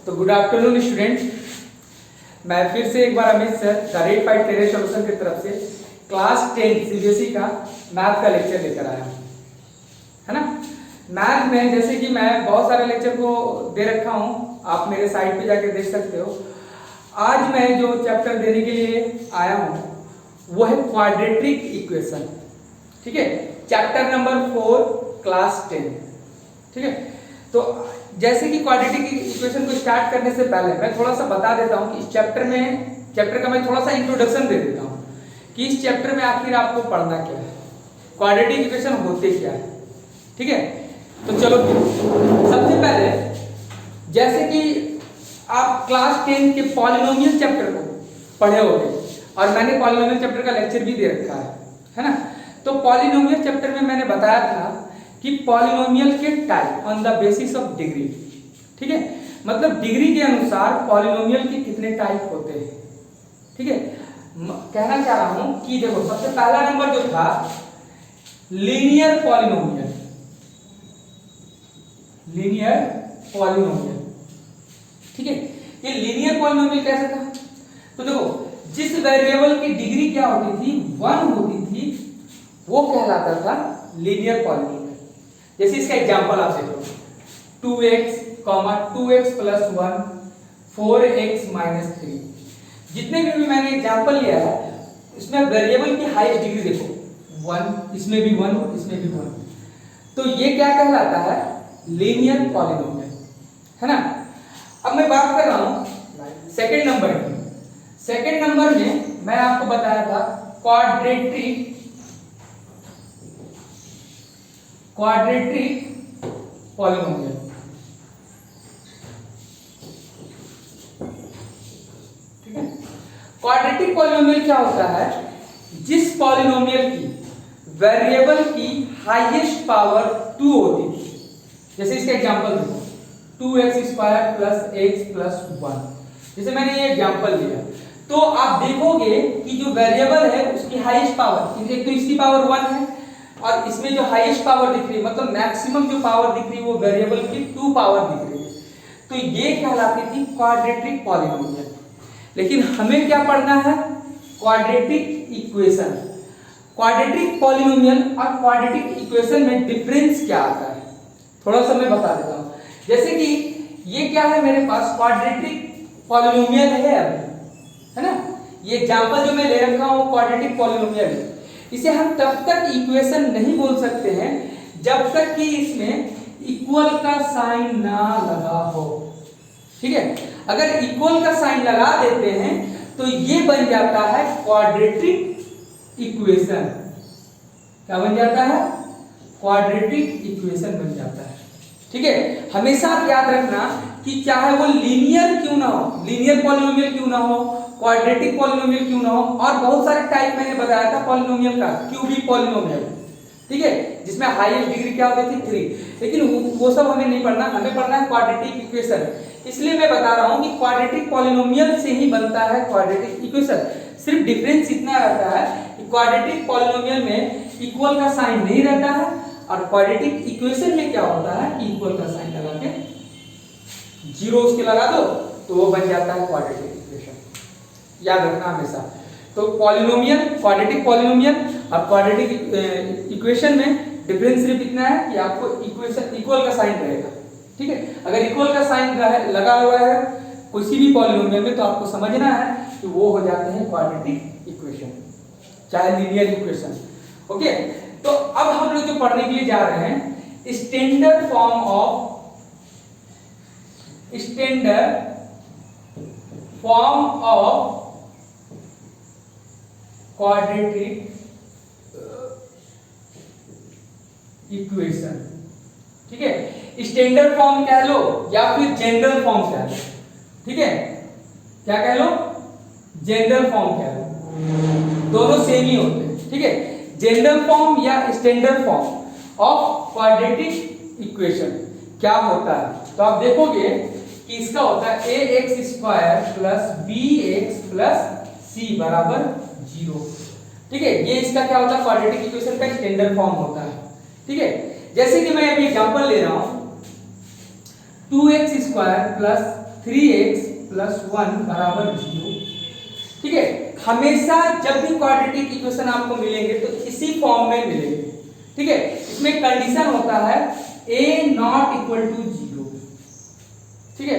तो good afternoon student, मैं फिर से एक बार Amit sir the rate fight टेरे सॉल्यूशन की तरफ से क्लास 10 सीबीएसई का मैथ का लेक्चर लेकर आया हूँ, है ना। मैथ में जैसे कि मैं बहुत सारे लेक्चर को दे रखा हूँ, आप मेरे साइट पे जाके देख सकते हो। आज मैं जो चैप्टर देने के लिए आया हूँ वो है क्वाड्रेटिक इक्वेशन, ठीक है। चैप्टर नंबर 4 क्लास 10, ठीक है। तो जैसे कि क्वाड्रेटिक इक्वेशन को स्टार्ट करने से पहले मैं थोड़ा सा बता देता हूँ कि इस चैप्टर का मैं थोड़ा सा इंट्रोडक्शन दे देता हूँ कि इस चैप्टर में आखिर आपको पढ़ना क्या है, क्वाड्रेटिक इक्वेशन होते क्या है, ठीक है। तो चलो सबसे पहले जैसे कि आप क्लास 10 के पॉलिनोमियल चैप्टर को पढ़े होंगे और मैंने पॉलिनोमियल चैप्टर का लेक्चर भी दे रखा है ना। तो पॉलिनोमियल चैप्टर में मैंने बताया था कि पॉलिनोमियल के type on the basis of degree, ठीक है। मतलब डिग्री के अनुसार पॉलिनोमियल के कितने टाइप होते हैं, ठीक है। कहना चाह रहा हूं कि देखो सबसे पहला नंबर जो था लीनियर पॉलिनोमियल, ठीक है। ये लीनियर पॉलिनोमियल कैसे था? तो देखो जिस वेरिएबल की डिग्री क्या होती थी 1 होती थी वो कहलाता था लीनियर पॉलिनोमियल। जैसे इसका एग्जांपल आप देखो 2x, 2x + 1 4x - 3, जितने भी मैंने एग्जांपल लिया है इसमें वेरिएबल की हाईएस्ट डिग्री देखो 1, इसमें भी 1, इसमें भी 1, तो ये क्या कहलाता है? लीनियर पॉलिनोमियल, है ना। अब मैं बात कर रहा हूं सेकंड नंबर की। सेकंड नंबर में मैं आपको बताया था क्वाड्रेटिक पॉलिनोमियल, ठीक है। क्वाड्रेटिक पॉलिनोमियल क्या होता है? जिस पॉलिनोमियल की वेरिएबल की हाईएस्ट पावर 2 होती थी, जैसे इसका एग्जांपल देखो 2x² + x + 1, जैसे मैंने ये एग्जांपल लिया तो आप देखोगे कि जो वेरिएबल है उसकी हाईएस्ट पावर, एक तो इसकी पावर 1 है और इसमें जो हाईएस्ट पावर दिख रही है मतलब मैक्सिमम जो पावर दिख रही है वो वेरिएबल की 2 पावर दिख रही है, तो ये कहलाती थी क्वाड्रेटिक पॉलिनोमियल। लेकिन हमें क्या पढ़ना है? Quadratic equation. क्वाड्रेटिक पॉलिनोमियल और क्वाड्रेटिक इक्वेशन में डिफरेंस क्या आता है थोड़ा सा मैं बता देता हूं। जैसे कि ये क्या है, मेरे पास क्वाड्रेटिक पॉलिनोमियल है अभी, है ना। ये एग्जांपल जो मैं ले रखा हूं क्वाड्रेटिक पॉलिनोमियल है। इसे हम तब तक इक्वेशन नहीं बोल सकते हैं जब तक कि इसमें इक्वल का साइन ना लगा हो, ठीक है। अगर इक्वल का साइन लगा देते हैं तो ये बन जाता है क्वाड्रेटिक इक्वेशन। क्या बन जाता है? क्वाड्रेटिक इक्वेशन बन जाता है, ठीक है। हमेशा याद रखना कि चाहे वो लीनियर क्यों ना हो, लीनियर पॉलिनोमियल क्यों ना हो, क्वाड्रेटिक पॉलिनोमियल क्यों ना हो, और बहुत सारे टाइप मैंने बताया था पॉलिनोमियल का, क्यूबिक पॉलिनोमियल, ठीक है, जिसमें हाईएस्ट डिग्री क्या होती थी 3, लेकिन वो सब हमें नहीं पढ़ना, हमें पढ़ना है क्वाड्रेटिक इक्वेशन। इसलिए मैं बता रहा हूं कि क्वाड्रेटिक पॉलिनोमियल से ही बनता है क्वाड्रेटिक इक्वेशन। सिर्फ डिफरेंस इतना रहता है कि क्वाड्रेटिक पॉलिनोमियल में इक्वल का साइन नहीं रहता है और क्वाड्रेटिक इक्वेशन में क्या होता है कि इक्वल का साइन लगा के 0 उसके लगा दो तो वो बन जाता है क्वाड्रेटिक इक्वेशन, याद रखना हमेशा। तो पॉलिनोमियल, क्वाड्रेटिक पॉलिनोमियल और क्वाड्रेटिक इक्वेशन में डिफरेंस सिर्फ इतना है कि आपको इक्वेशन इक्वल का साइन रहेगा, ठीक है। अगर इक्वल का साइन लगा हुआ है किसी भी पॉलिनोमियल में तो आपको समझना है कि वो हो जाते हैं क्वाड्रेटिक इक्वेशन, चाहे लीनियर इक्वेशन, ओके। तो अब हम लोग जो पढ़ने के लिए जा रहे हैं standard form of quadratic equation, ठीक है। स्टैंडर्ड फॉर्म कह लो या फिर जनरल फॉर्म कह लो, ठीक है। क्या कह लो? जनरल फॉर्म कह लो, दोनों सेम ही होते हैं, ठीक है। जनरल फॉर्म या standard form of quadratic equation क्या होता है? तो आप देखोगे कि इसका होता है ax² + bx + c = 0, ठीक है। ये इसका क्या होता है? क्वाड्रेटिक इक्वेशन का स्टैंडर्ड फॉर्म होता है, ठीक है। जैसे कि मैं अभी एग्जांपल ले रहा हूं 2x² + 3x प्लस 1 बराबर 0। ठीक है, हमेशा जब भी क्वाड्रेटिक इक्वेशन आपको मिलेंगे तो इसी फॉर्म में मिलेंगे। ठीक है, इसमें कंडीशन होता है a नॉट इक्वल टू 0। ठीक है,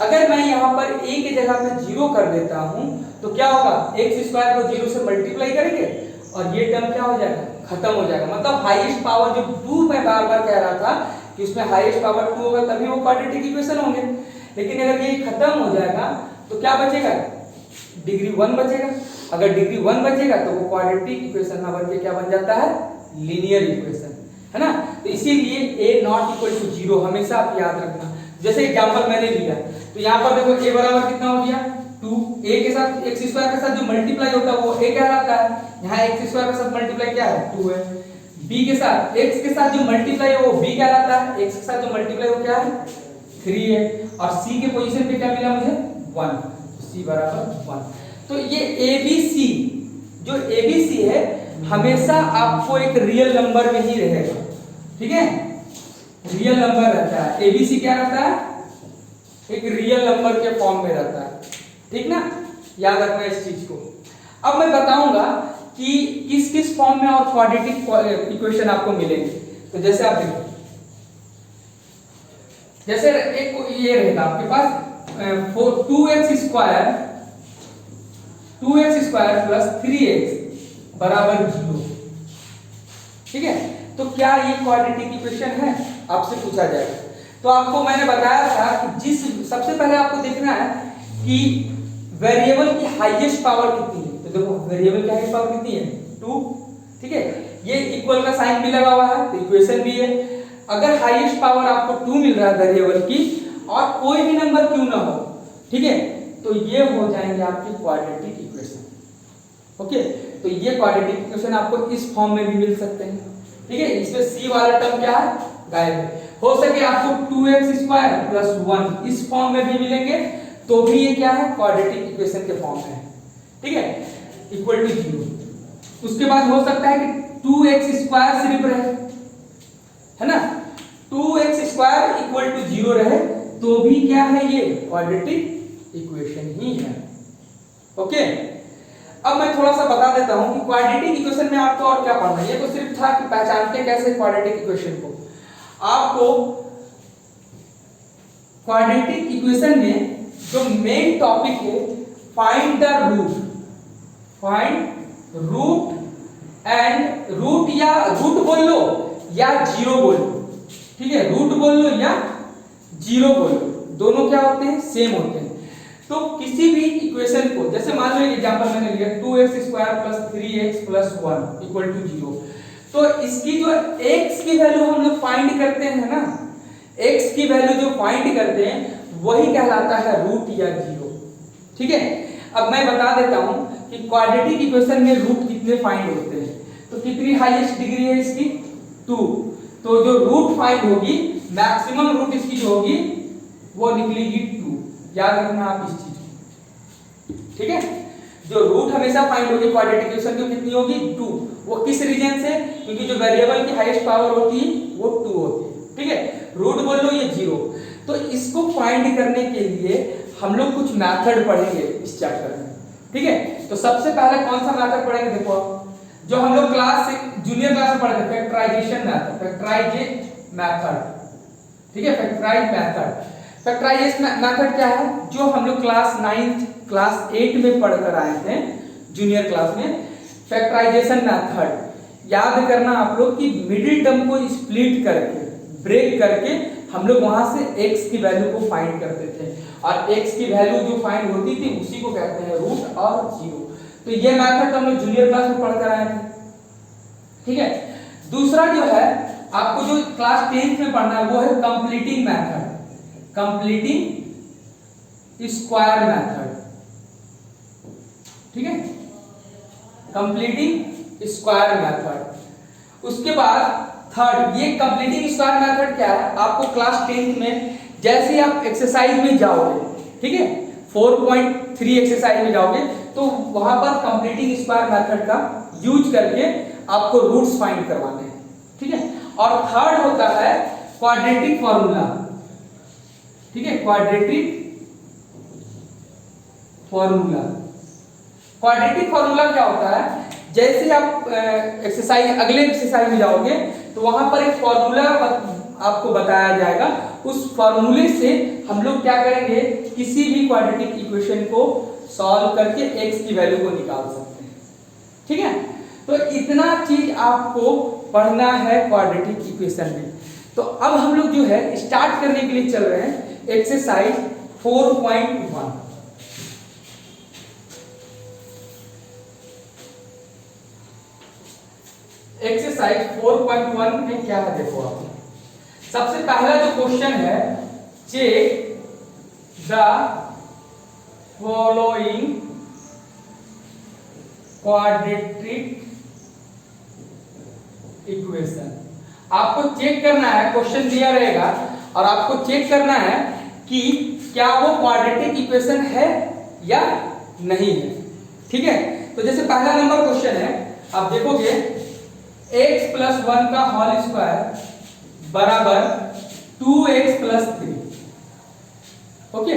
अगर मैं यहाँ पर a की जगह पे 0 कर देता हूं तो क्या होगा, x स्क्वायर को 0 से मल्टीप्लाई करेंगे और ये टर्म क्या हो जाएगा, खत्म हो जाएगा। मतलब हाईएस्ट पावर जो 2 मैं बार बार कह रहा था कि उसमें हाईएस्ट पावर 2 होगा तभी वो क्वाड्रेटिक इक्वेशन होंगे, लेकिन अगर ये खत्म हो जाएगा तो क्या बचेगा, डिग्री 1 बचेगा। अगर डिग्री 1 बचेगा तो वो क्वाड्रेटिक इक्वेशन ना बन के क्या बन जाता है, लीनियर इक्वेशन, है ना। तो इसीलिए a नॉट इक्वल टू 0 हमेशा आप याद रखना। जैसे एग्जांपल मैंने लिया तो यहाँ पर देखो a बराबर कितना हो गया 2, a के साथ x स्क्वायर के साथ जो मल्टीप्लाई होता है वो a कहलाता है, यहाँ x स्क्वायर के साथ मल्टीप्लाई क्या है 2 है। b के साथ x के साथ जो मल्टीप्लाई है वो b कहलाता है, x के साथ जो मल्टीप्लाई वो क्या है 3 है, और c के पोजीशन पे क्या मिला मुझे 1, c बराबर 1। तो ये ABC जो ABC है हमेशा आपको एक रियल नंबर में ही रहेगा। ठीक है, रियल नंबर रहता है, ABC क्या रहता है, एक रियल नंबर के फॉर्म में रहता है। ठीक ना, याद रखना इस चीज को। अब मैं बताऊंगा कि किस किस फॉर्म में और क्वाड्रेटिक इक्वेशन आपको मिलेंगे। तो जैसे आप देखो, जैसे एक ये रहेगा आपके पास 2x स्क्वायर प्लस 3x बराबर 0। ठीक है, तो क्या ये क्वाड्रेटिक इक्वेशन है, आपसे पूछा जाएगा। तो आपको मैंने बताया था कि सबसे पहले आपको देखना है कि वेरिएबल की हाईएस्ट पावर कितनी है। तो देखो वेरिएबल की हाईएस्ट पावर कितनी है 2। ठीक है, ये इक्वल का साइन भी लगा हुआ है तो इक्वेशन भी है। अगर हाईएस्ट पावर आपको 2 मिल रहा है वेरिएबल की और कोई भी नंबर क्यों ना हो, ठीक है, तो ये हो जाएंगे आपकी क्वाड्रेटिक इक्वेशन। ओके, तो ये क्वाड्रेटिक इक्वेशन आपको इस फॉर्म में भी मिल सकते हैं। ठीक है, इसमें c वाला टर्म क्या है, गायब है। हो सके आपको 2x स्क्वायर प्लस 1 इस फॉर्म में भी मिलेंगे तो भी ये क्या है, क्वाड्रेटिक इक्वेशन के फॉर्म में है। ठीक है, इक्वल टू 0। उसके बाद हो सकता है कि 2x स्क्वायर सिर्फ रहे, है ना, 2x स्क्वायर इक्वल टू 0 रहे तो भी क्या है, ये क्वाड्रेटिक इक्वेशन ही है। ओके, अब मैं थोड़ा सा बता देता हूं कि क्वाड्रेटिक इक्वेशन में आपको और क्या पढ़ना है। ये तो सिर्फ था कि पहचानते कैसे क्वाड्रेटिक इक्वेशन को। आपको क्वाड्रेटिक इक्वेशन में जो मेन टॉपिक है, find the root and root, या रूट बोल लो या जीरो बोल लो। ठीक है, रूट बोल लो या जीरो बोल लो, दोनों क्या होते हैं, सेम होते हैं। तो किसी भी इक्वेशन को, जैसे मान लो एग्जांपल मैंने लिया 2x square plus 3x plus 1 equal to 0, तो इसकी जो x की वैल्यू हम लोग फाइंड करते हैं ना, x की वैल्यू जो फाइंड करते हैं वही कहलाता है रूट या जीरो। ठीक है, अब मैं बता देता हूं कि क्वाड्रेटिक इक्वेशन में रूट कितने फाइंड होते हैं। तो कितनी हाईएस्ट डिग्री है इसकी 2, तो जो रूट फाइंड होगी, मैक्सिमम रूट इसकी जो होगी वो निकलेगी 2। याद रखना आप इस चीज को। ठीक है, जो रूट हमेशा फाइंड होगी क्वाड्रेटिक इक्वेशन की कितनी होगी 2। वो किस रीजन से, क्योंकि जो वेरिएबल की हाईएस्ट पावर होती है वो 2 होती है। ठीक है, रूट बोल लो ये 0। तो इसको फाइंड करने के लिए हम लोग कुछ मेथड पढ़ेंगे इस चैप्टर में। ठीक है, तो सबसे पहले कौन सा मेथड पढ़ेंगे, देखो जो हम लोग जूनियर क्लास में पढ़े थे, फैक्टराइजेशन मेथड। ठीक है, फैक्टराइजेशन मेथड क्या है, जो हम लोग क्लास 9 क्लास 8 में पढ़कर आए थे जूनियर क्लास में। फैक्टराइजेशन मेथड याद करना आप लोग कि मिडिल टर्म को स्प्लिट करके, ब्रेक करके हम लोग वहां से x की वैल्यू को फाइंड करते थे, और x की वैल्यू जो फाइंड होती थी उसी को कहते हैं रूट और जीरो। तो ये मेथड हम लोग जूनियर क्लास में पढ़कर आए थे। ठीक है, दूसरा जो है आपको जो क्लास 10th में पढ़ना है वो है completing method, completing square method. ठीक है, कंप्लीटिंग स्क्वायर मेथड। उसके बाद थर्ड, ये कंप्लीटिंग स्क्वायर मेथड क्या है, आपको क्लास 10th में जैसे आप एक्सरसाइज में जाओगे, ठीक है 4.3 एक्सरसाइज में जाओगे तो वहां पर कंप्लीटिंग स्क्वायर मेथड का यूज करके आपको रूट्स फाइंड करवाने हैं। ठीक है, और थर्ड होता है क्वाड्रेटिक फॉर्मूला। ठीक है, क्वाड्रेटिक फॉर्मूला। क्वाड्रेटिक फॉर्मूला क्या होता है, जैसे आप एक्सरसाइज अगले एक्सरसाइज में जाओगे तो वहां पर एक फॉर्मूला आपको बताया जाएगा। उस फॉर्मूले से हम लोग क्या करेंगे, किसी भी क्वाड्रेटिक इक्वेशन को सॉल्व करके x की वैल्यू को निकाल सकते हैं। ठीक है, तो इतना चीज आपको पढ़ना है क्वाड्रेटिक इक्वेशन में। तो अब हम लोग जो है स्टार्ट करने के लिए चल रहे हैं एक्सरसाइज 4.1। एक्सरसाइज 4.1 में क्या है देखो आप, सबसे पहला जो क्वेश्चन है, check the following quadratic equation. आपको चेक करना है, क्वेश्चन दिया रहेगा और आपको चेक करना है कि क्या वो क्वाड्रेटिक इक्वेशन है या नहीं है। ठीक है, तो जैसे पहला नंबर क्वेश्चन है, आप देखोगे x प्लस 1 का होल स्क्वायर बराबर 2x प्लस 3। ओके,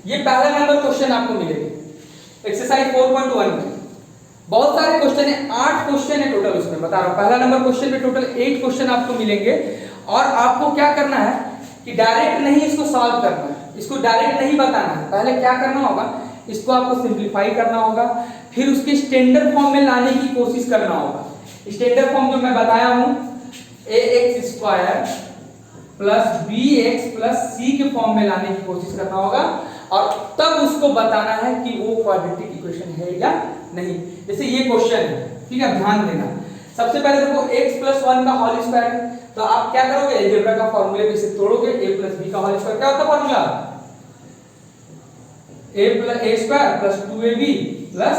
ये पहला नंबर क्वेश्चन आपको मिलेगा एक्सरसाइज 4.1 में। बहुत सारे क्वेश्चन है, 8 क्वेश्चन है टोटल उसमें, बता रहा हूं। पहला नंबर क्वेश्चन में टोटल 8 क्वेश्चन आपको मिलेंगे और आपको क्या करना है कि डायरेक्ट नहीं इसको सॉल्व करना है, इसको डायरेक्ट नहीं बताना है। पहले क्या करना होगा, इसको आपको सिंप्लीफाई करना होगा, फिर उसके स्टैंडर्ड फॉर्म में लाने की कोशिश करना होगा। स्टैंडर्ड फॉर्म जो मैं बताया हूं, ax square plus bx plus c के फॉर्म में लाने की कोशिश करना होगा और तब उसको बताना है कि वो क्वाड्रेटिक इक्वेशन है या नहीं। जैसे ये क्वेश्चन है, ठीक है, ध्यान देना। सबसे पहले देखो x प्लस 1 का होल स्क्वायर है, तो आप क्या करोगे, अलजेब्रा का फॉर्मूले में से तोड़ोगे। a प्लस b का होल स्क्वायर क्या होता है formula, a square plus 2ab plus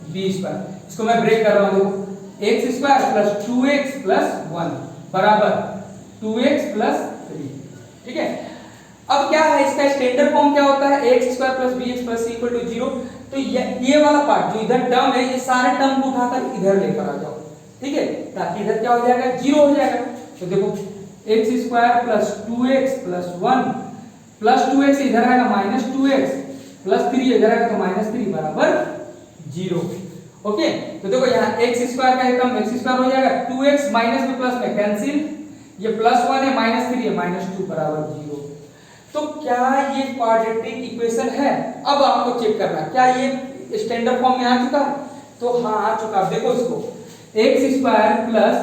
b square. इसको मैं ब्रेक कर रहा हूं, देखो x square plus 2x plus 1 बराबर 2x प्लस 3। ठीक है, अब क्या है, इसका स्टैंडर्ड फॉर्म क्या होता है, x square plus bx plus c equal to 0। तो ये वाला पार्ट जो इधर टर्म है, ये सारे टर्म को उठाकर इधर लेकर आ जाओ। ठीक है, ताकि इधर क्या हो जाएगा, 0 हो जाएगा। तो देखो x square plus 2x plus 1 plus 2x इधर आएगा माइनस 2x प्लस 3 इधर आएगा तो माइनस 3 बराबर 0। ओके, तो देखो यहाँ x स्क्वायर का टर्म x स्क्वायर हो जाएगा, 2x माइनस में प्लस में कैंसिल, ये प्लस 1 है माइनस 3 है माइनस 2 बराबर 0। तो क्या ये क्वाड्रेटिक इक्वेशन है? अब आपको चेक करना क्या ये स्टैंडर्ड फॉर्म में आ चुका है, तो हाँ आ चुका। देखो इसको x square plus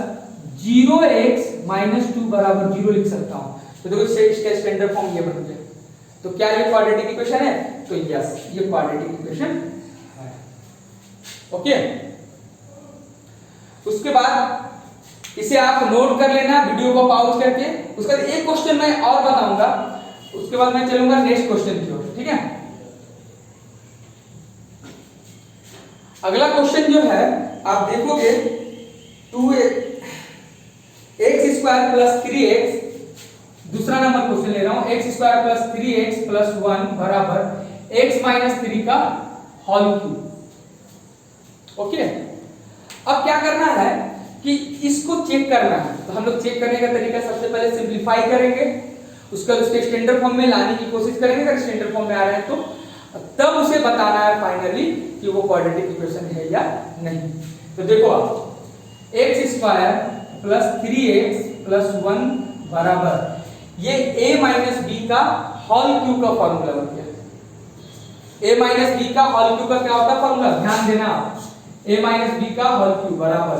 0x minus 2 बराबर 0 लिख सकता हूं। तो देखो इसका स्टैंडर्ड फॉर्म ये बन गया। तो क्या ये क्वाड्रेटिक इक्वेशन है? तो यस, ये क्वाड्रेटिक इक्वेशन है। ओके, उसके बाद इसे आप नोट कर लेना वीडियो को पॉज करके। उसके बाद एक क्वेश्चन मैं और बताऊंगा, उसके बाद मैं चलूंगा नेक्स्ट क्वेश्चन की ओर। ठीक है, अगला क्वेश्चन जो है आप देखोगे 2x स्क्वायर प्लस 3x, दूसरा नंबर क्वेश्चन ले रहा हूं, x square plus 3x plus 1 बराबर x माइनस 3 का होल क्यूब। ओके, अब क्या करना है कि इसको चेक करना है। तो हम लोग चेक करने का तरीका सबसे पहले सिंप्लीफाई करेंगे, उसके स्टैंडर्ड फॉर्म में लाने की कोशिश करेंगे। अगर स्टैंडर्ड फॉर्म में आ रहे हैं तो तब उसे बताना है फाइनली कि वो क्वाड्रेटिक इक्वेशन है या नहीं। तो देखो आप x square plus 3x plus 1 बराबर ये a माइनस b का होल क्यूब का फॉर्मूला बन गया। a माइनस b का होल क्यूब का क्या होता है फॉर्मूला, ध्यान देना आप। a माइनस b का होल क्यूब बराबर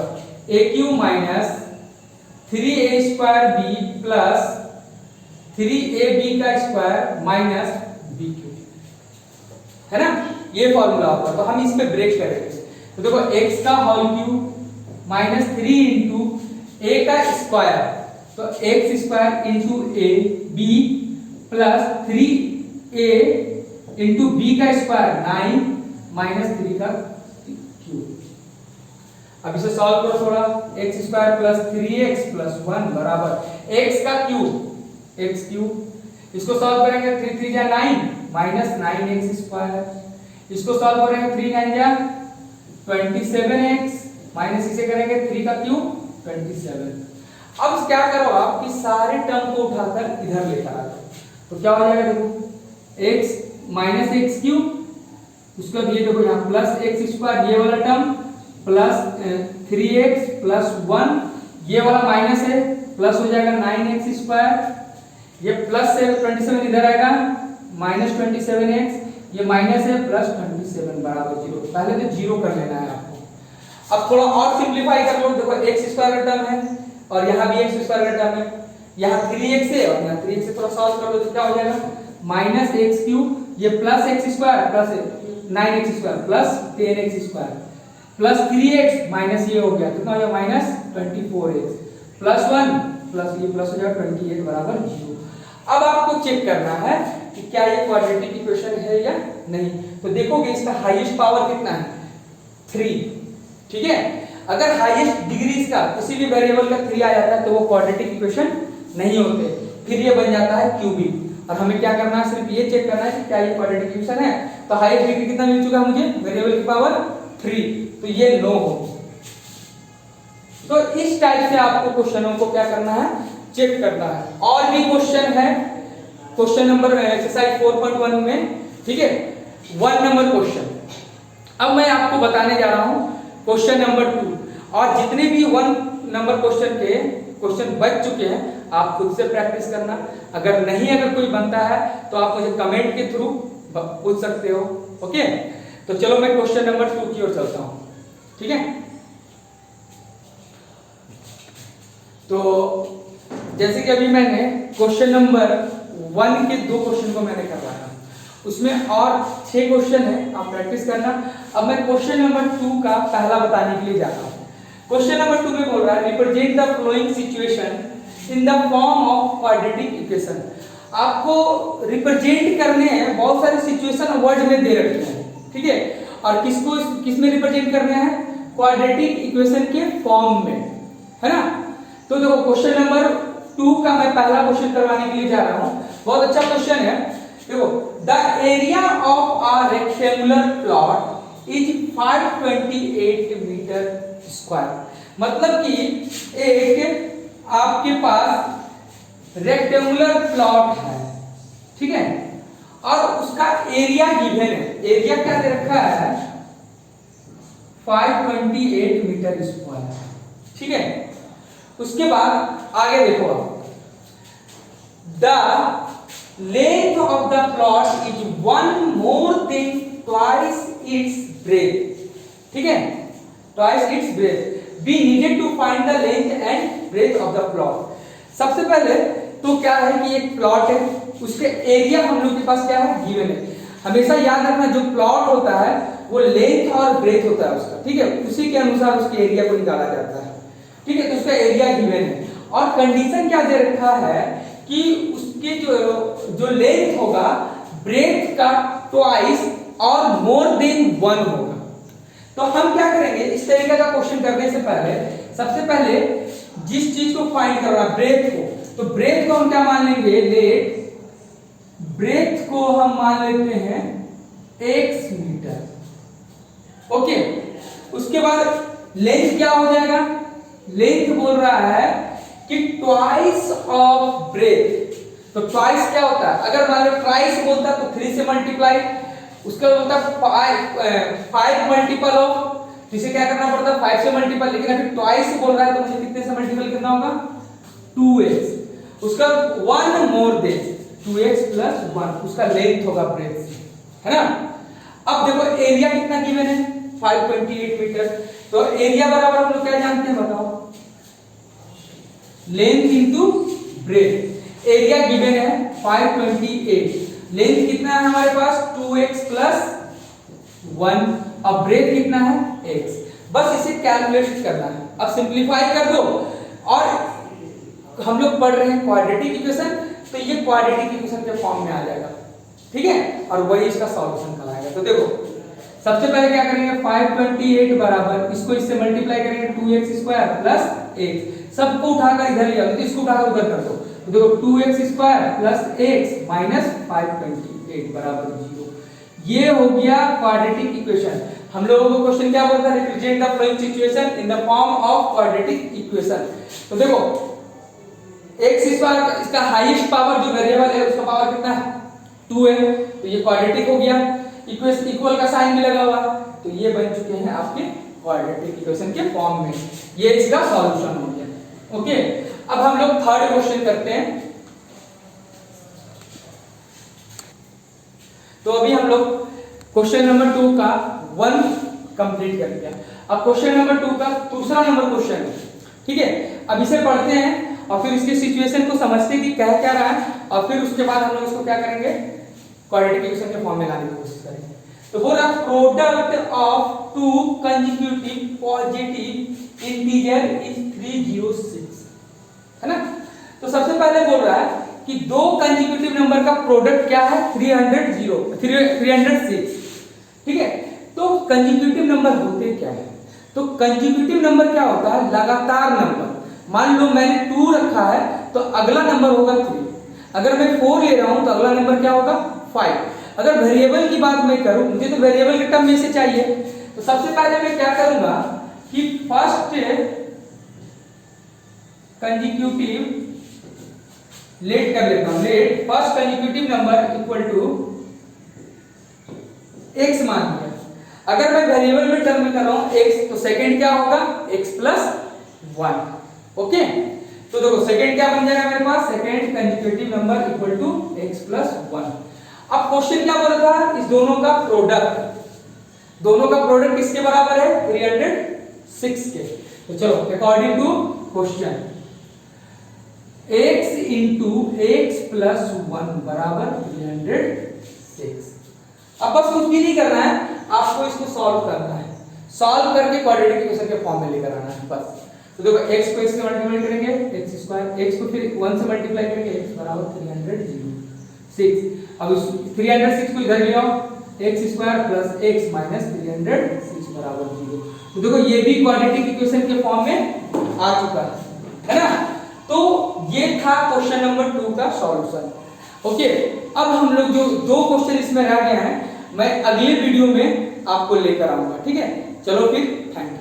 a cube minus 3a square b plus 3ab का स्क्वायर माइनस b क्यूब, है ना, ये फॉर्मूला होगा। तो हम इस पे ब्रेक करेंगे। तो देखो x का whole cube minus 3 into a का स्क्वायर, तो x square into a b plus 3a into b का स्क्वायर 9 माइनस 3 का क्यूब। अब इसे सॉल्व करो थोड़ा, x square plus 3x plus 1 बराबर x का क्यूब x क्यूब, इसको सॉल्व करेंगे 3 3 जा 9 माइनस 9x स्क्वायर, इसको सॉल्व करेंगे 3 9 जा 27x माइनस इसे करेंगे 3 का क्यूब 27। अब क्या करो आप कि सारे टर्म को उठाकर इधर लेकर आ जाओ। तो क्या हो जाएगा, देखो x माइनस x क्यूब उसके बाद ये देखो यहाँ प्लस एक्स स्क्वायर ये वाला टर्म प्लस 3x प्लस 1 ये वाला माइनस है प्लस हो जाएगा 9x स्क्वायर ये प्लस से 27 इधर आएगा माइनस 27x ये माइनस है प्लस 27 बराबर 0। पहले तो 0 कर लेना है आपको। अब थोड़ा और सिंपलीफाई कर लो। देखो x स्क्वायर का टर्म है और यहाँ भी x स्क्वायर का टर्म है, यहाँ 3x है और यहाँ 3x से थोड़ा सॉल्व कर लो तो क्या हो जाएगा माइनस एक्स क्यूब ये plus x square plus 9x square plus 10x square plus 3x minus ये हो गया कितना हो गया माइनस 24x प्लस 1 प्लस ये प्लस हो जाएगा 28 बराबर 0। अब आपको चेक करना है कि क्या ये क्वाड्रेटिक इक्वेशन है या नहीं। तो देखोगे इसका हाईएस्ट पावर कितना है 3, ठीक है। अगर हाईएस्ट डिग्री इसका किसी भी वेरिएबल का 3 आ जाता है तो वो क्वाड्रेटिक इक्वेशन नहीं होते, फिर ये बन जाता है क्यूबिक। और हमें क्या करना है सिर्फ ये चेक करना है कि क्या ये क्वाड्रेटिक इक्वेशन है। तो हाईएस्ट डिग्री कितना मिल चुका है मुझे वेरिएबल की पावर 3, तो ये नो होगी। तो इस टाइप से आपको क्वेश्चनों को क्या करना है चेक करना है। और भी क्वेश्चन है क्वेश्चन नंबर एक्सरसाइज 4.1 में, ठीक है 1 नंबर क्वेश्चन। अब मैं आपको बताने जा रहा हूं क्वेश्चन नंबर 2 और जितने भी 1 नंबर क्वेश्चन के क्वेश्चन बच चुके हैं आप खुद से प्रैक्टिस करना। अगर कोई बनता है तो आप मुझे कमेंट के थ्रू पूछ सकते हो। ओके, तो चलो मैं क्वेश्चन नंबर 2 की ओर चलता हूं, ठीक है। तो जैसे कि अभी मैंने क्वेश्चन नंबर 1 के 2 क्वेश्चन को मैंने करवाया, उसमें और 6 क्वेश्चन है, आप प्रैक्टिस करना। अब मैं क्वेश्चन नंबर 2 का पहला बताने के लिए जा रहा हूं। क्वेश्चन नंबर 2 में बोल रहा है represent the flowing situation in the form of quadratic equation. आपको रिप्रेजेंट करने हैं बहुत सारे सिचुएशन वर्ड में दे रखे हैं, ठीक है। और किस में रिप्रेजेंट करने हैं क्वाड्रेटिक इक्वेशन के फॉर्म में, है ना। तो देखो क्वेश्चन नंबर 2 का मैं पहला क्वेश्चन करवाने के लिए जा रहा हूं। बहुत अच्छा क्वेश्चन है। देखो the area of a rectangular plot is 528 metre square. मतलब कि एक आपके पास रेक्टेंगुलर प्लॉट है, ठीक है, और उसका एरिया गिवन है। एरिया क्या दे रखा है 528 मीटर स्क्वायर, ठीक है। उसके बाद आगे देखो आप the length of the plot is 1 more than twice its breadth, ठीक है, twice its breadth. We needed to find the length and breadth of the plot. सबसे पहले तो क्या है कि एक प्लॉट है, उसके एरिया हम लोग के पास क्या है गिवन है। हमेशा याद रखना जो प्लॉट होता है वो लेंथ और ब्रेथ होता है उसका, ठीक है, उसी के अनुसार उसके एरिया को निकाला जाता है, ठीक है। तो उसका एरिया गिवन है और कंडीशन क्या दे रखा है कि उसके जो लेंथ होगा ब्रेथ का ट्वाइस और मोर देन 1 होगा। तो हम क्या करेंगे इस तरीके का क्वेश्चन करने से पहले सबसे पहले जिस चीज को फाइंड करना ब्रेथ को, तो ब्रेथ को हम क्या मान लेंगे लेट ब्रेथ को हम मान लेते हैं x मीटर, ओके। उसके बाद लेंथ क्या हो जाएगा, लेंथ बोल रहा है कि ट्वाइस ऑफ ब्रेथ। तो ट्वाइस क्या होता है, अगर मान लो ट्वाइस बोलता तो 3 से मल्टीप्लाई, उसका बोलता 5 मल्टीपल ऑफ, इसे क्या करना पड़ता 5 से मल्टीपल, लेकिन अभी ट्वाइस बोल रहा है तो मुझे कितने से मल्टीपल करना होगा 2x, उसका 1 मोर देन 2x प्लस 1 उसका लेंथ होगा ब्रेथ से, है ना। अब देखो एरिया कितना गिवन है 528 मीटर। तो एरिया बराबर हम लोग क्या जानते हैं बताओ, length into breadth. Area given है 528, लेंथ कितना है हमारे पास 2x प्लस 1, अब ब्रेथ कितना है x। बस इसे कैलकुलेट करना है। अब सिंपलीफाई कर दो और हम लोग पढ़ रहे हैं क्वाड्रेटिक इक्वेशन, तो ये क्वाड्रेटिक इक्वेशन के फॉर्म में आ जाएगा, ठीक है, और वही इसका सॉल्यूशन कराएगा। तो देखो सबसे पहले क्या करेंगे 528 बराबर इसको इससे मल्टीप्लाई करेंगे 2x स्क्वायर प्लस x, सबको उठाकर इधर ले आओ, तो इसको उठाकर उधर कर दो। तो देखो 2x square plus x minus 528 बराबर 0। ये हो गया क्वाड्रेटिक इक्वेशन। हम लोगों को क्वेश्चन क्या बोलता है represent the flowing situation in the form of quadratic equation. तो देखो x स्क्वायर इसका हाईएस्ट पावर जो वेरिएबल है उसका पावर कितना है 2 है, तो ये क्वाड्रेटिक हो गया। इक्वेशन इक्वल का साइन भी लगा हुआ है, तो ये बन चुके हैं आपके क्वाड्रेटिक इक्वेशन के फॉर्म में। ये इसका सॉल्यूशन हो गया। ओके, अब हम लोग थर्ड क्वेश्चन करते हैं। तो अभी हम लोग क्वेश्चन नंबर 2 का 1 कंप्लीट कर लिया। अब क्वेश्चन नंबर 2 का दूसरा नंबर क्वेश्चन है, ठीक है। अब इसे पढ़ते हैं और फिर इसके सिचुएशन को समझते हैं कि कह क्या रहा है, और फिर उसके बाद हम लोग इसको क्या करेंगे, क्वाड्रेटिक इक्वेशन के फॉर्म में लाने की कोशिश करेंगे। तो हो रहा product of to consecutive positive integer is 306, है ना। तो सबसे पहले बोल रहा है कि दो कंसेक्यूटिव नंबर का प्रोडक्ट क्या है, 306, ठीक है। तो कंसेक्यूटिव नंबर होते क्या है, तो कंसेक्यूटिव नंबर क्या होता है, लगातार नंबर। मान लो मैंने 2 रखा है तो अगला नंबर होगा 3, अगर मैं 4 ले रहा हूं तो अगला नंबर क्या होगा 5। अगर वेरिएबल की बात मैं करूं, मुझे तो वेरिएबल के टर्म में से चाहिए, तो सबसे पहले मैं क्या करूंगा कि फर्स्ट कंसेक्यूटिव लेट कर लेता हूं, let first consecutive number equal to x मान लिया। अगर मैं वेरिएबल में टर्म में कर रहा हूं x, तो सेकंड क्या होगा x + 1। ओके, तो देखो सेकंड क्या बन जाएगा मेरे पास, second consecutive number equal to x + 1। अब क्वेश्चन क्या बोल रहा है, इस दोनों का प्रोडक्ट किसके बराबर है, 306 के। तो चलो according to question x × x + 1 बराबर 306। अब बस कुछ भी नहीं करना है, आपको इसको सॉल्व करना है, सॉल्व करके क्वाड्रेटिक इक्वेशन के फॉर्म में लेकर आना है बस। तो देखो x को x से मल्टीप्लाई करेंगे, x को फिर 1 से मल्टीप्लाई करेंगे, x बराबर 306। अब इस 306 को इधर ले आओ, x² + x - 306 बराबर 0। तो देखो ये भी क्वाड्रेटिक इक्वेशन के फॉर्म में आ चुका है ना। तो ये था क्वेश्चन नंबर 2 का सॉल्यूशन। ओके, अब हम लोग जो 2 क्वेश्चन इसमें रह गए हैं, मैं अगले वीडियो में आपको लेकर आऊंगा, ठीक है। चलो फिर, थैंक यू।